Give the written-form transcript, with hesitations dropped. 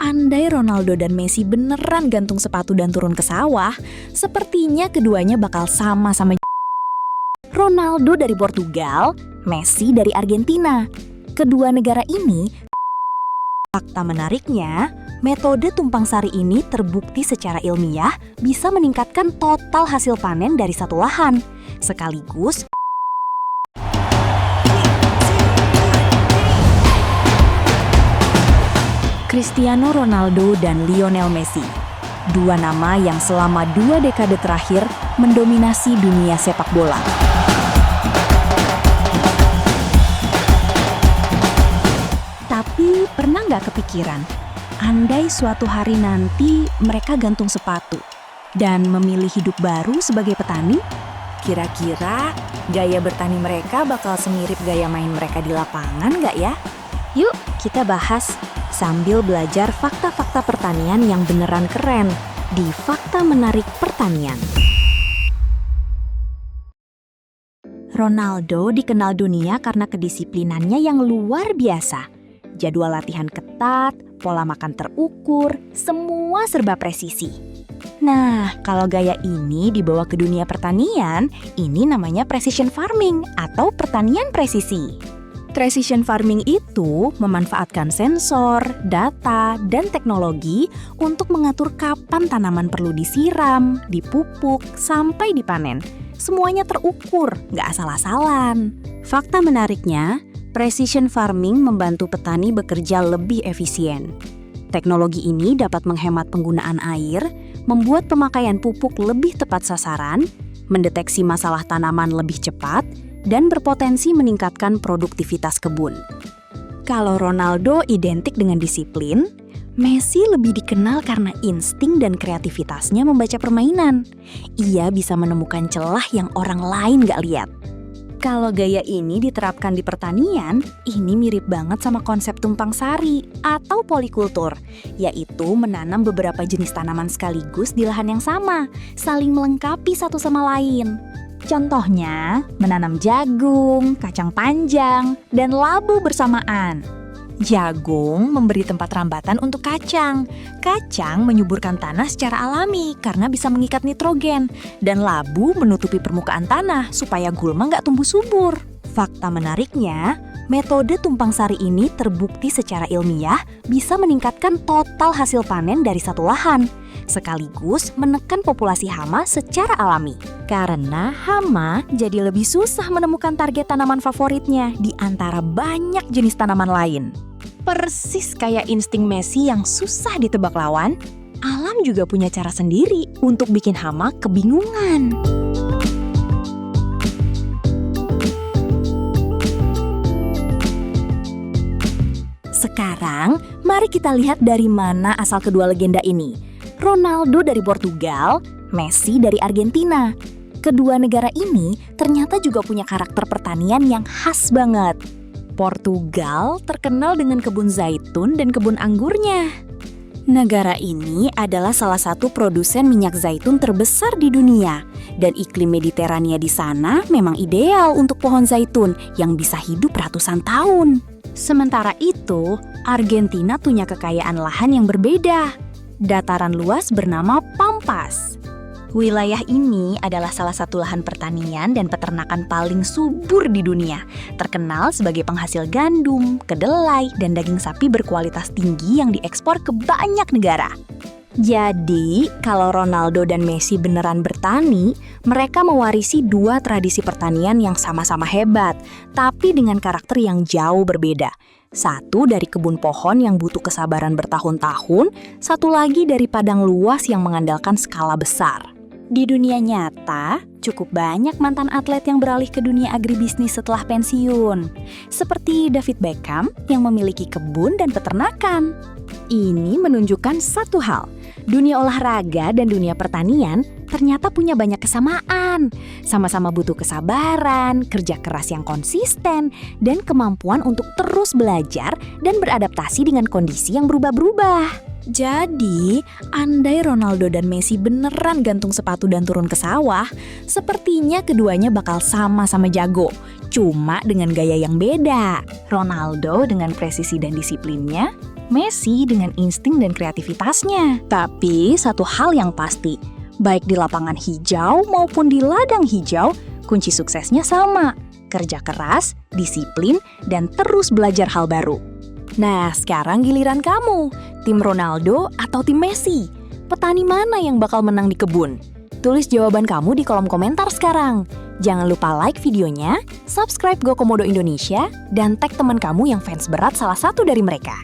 Andai Ronaldo dan Messi beneran gantung sepatu dan turun ke sawah, sepertinya keduanya bakal sama-sama. Ronaldo dari Portugal, Messi dari Argentina. Kedua negara ini, fakta menariknya, metode tumpang sari ini terbukti secara ilmiah bisa meningkatkan total hasil panen dari satu lahan. Sekaligus, Cristiano Ronaldo dan Lionel Messi, dua nama yang selama 2 dekade terakhir mendominasi dunia sepak bola. Tapi pernah nggak kepikiran, andai suatu hari nanti mereka gantung sepatu dan memilih hidup baru sebagai petani? Kira-kira gaya bertani mereka bakal semirip gaya main mereka di lapangan nggak ya? Yuk kita bahas sambil belajar fakta-fakta pertanian yang beneran keren di Fakta Menarik Pertanian. Ronaldo dikenal dunia karena kedisiplinannya yang luar biasa. Jadwal latihan ketat, pola makan terukur, semua serba presisi. Nah, kalau gaya ini dibawa ke dunia pertanian, ini namanya precision farming atau pertanian presisi. Precision farming itu memanfaatkan sensor, data, dan teknologi untuk mengatur kapan tanaman perlu disiram, dipupuk, sampai dipanen. Semuanya terukur, nggak asal-asalan. Fakta menariknya, precision farming membantu petani bekerja lebih efisien. Teknologi ini dapat menghemat penggunaan air, membuat pemakaian pupuk lebih tepat sasaran, mendeteksi masalah tanaman lebih cepat, dan berpotensi meningkatkan produktivitas kebun. Kalau Ronaldo identik dengan disiplin, Messi lebih dikenal karena insting dan kreativitasnya membaca permainan. Ia bisa menemukan celah yang orang lain nggak lihat. Kalau gaya ini diterapkan di pertanian, ini mirip banget sama konsep tumpang sari atau polikultur, yaitu menanam beberapa jenis tanaman sekaligus di lahan yang sama, saling melengkapi satu sama lain. Contohnya, menanam jagung, kacang panjang, dan labu bersamaan. Jagung memberi tempat rambatan untuk kacang. Kacang menyuburkan tanah secara alami karena bisa mengikat nitrogen. Dan labu menutupi permukaan tanah supaya gulma nggak tumbuh subur. Fakta menariknya, metode tumpang sari ini terbukti secara ilmiah bisa meningkatkan total hasil panen dari satu lahan, sekaligus menekan populasi hama secara alami. Karena hama jadi lebih susah menemukan target tanaman favoritnya di antara banyak jenis tanaman lain. Persis kayak insting Messi yang susah ditebak lawan, alam juga punya cara sendiri untuk bikin hama kebingungan. Sekarang, mari kita lihat dari mana asal kedua legenda ini. Ronaldo dari Portugal, Messi dari Argentina. Kedua negara ini ternyata juga punya karakter pertanian yang khas banget. Portugal terkenal dengan kebun zaitun dan kebun anggurnya. Negara ini adalah salah satu produsen minyak zaitun terbesar di dunia. Dan iklim Mediterania di sana memang ideal untuk pohon zaitun yang bisa hidup ratusan tahun. Sementara itu, Argentina punya kekayaan lahan yang berbeda. Dataran luas bernama Pampas. Wilayah ini adalah salah satu lahan pertanian dan peternakan paling subur di dunia, terkenal sebagai penghasil gandum, kedelai, dan daging sapi berkualitas tinggi yang diekspor ke banyak negara. Jadi, kalau Ronaldo dan Messi beneran bertani, mereka mewarisi dua tradisi pertanian yang sama-sama hebat, tapi dengan karakter yang jauh berbeda. Satu dari kebun pohon yang butuh kesabaran bertahun-tahun, satu lagi dari padang luas yang mengandalkan skala besar. Di dunia nyata, cukup banyak mantan atlet yang beralih ke dunia agribisnis setelah pensiun. Seperti David Beckham yang memiliki kebun dan peternakan. Ini menunjukkan satu hal, dunia olahraga dan dunia pertanian ternyata punya banyak kesamaan. Sama-sama butuh kesabaran, kerja keras yang konsisten, dan kemampuan untuk terus belajar dan beradaptasi dengan kondisi yang berubah-berubah. Jadi, andai Ronaldo dan Messi beneran gantung sepatu dan turun ke sawah, sepertinya keduanya bakal sama-sama jago, cuma dengan gaya yang beda. Ronaldo dengan presisi dan disiplinnya, Messi dengan insting dan kreativitasnya. Tapi satu hal yang pasti, baik di lapangan hijau maupun di ladang hijau, kunci suksesnya sama. Kerja keras, disiplin, dan terus belajar hal baru. Nah, sekarang giliran kamu. Tim Ronaldo atau tim Messi? Petani mana yang bakal menang di kebun? Tulis jawaban kamu di kolom komentar sekarang. Jangan lupa like videonya, subscribe GoKomodo Indonesia, dan tag teman kamu yang fans berat salah satu dari mereka.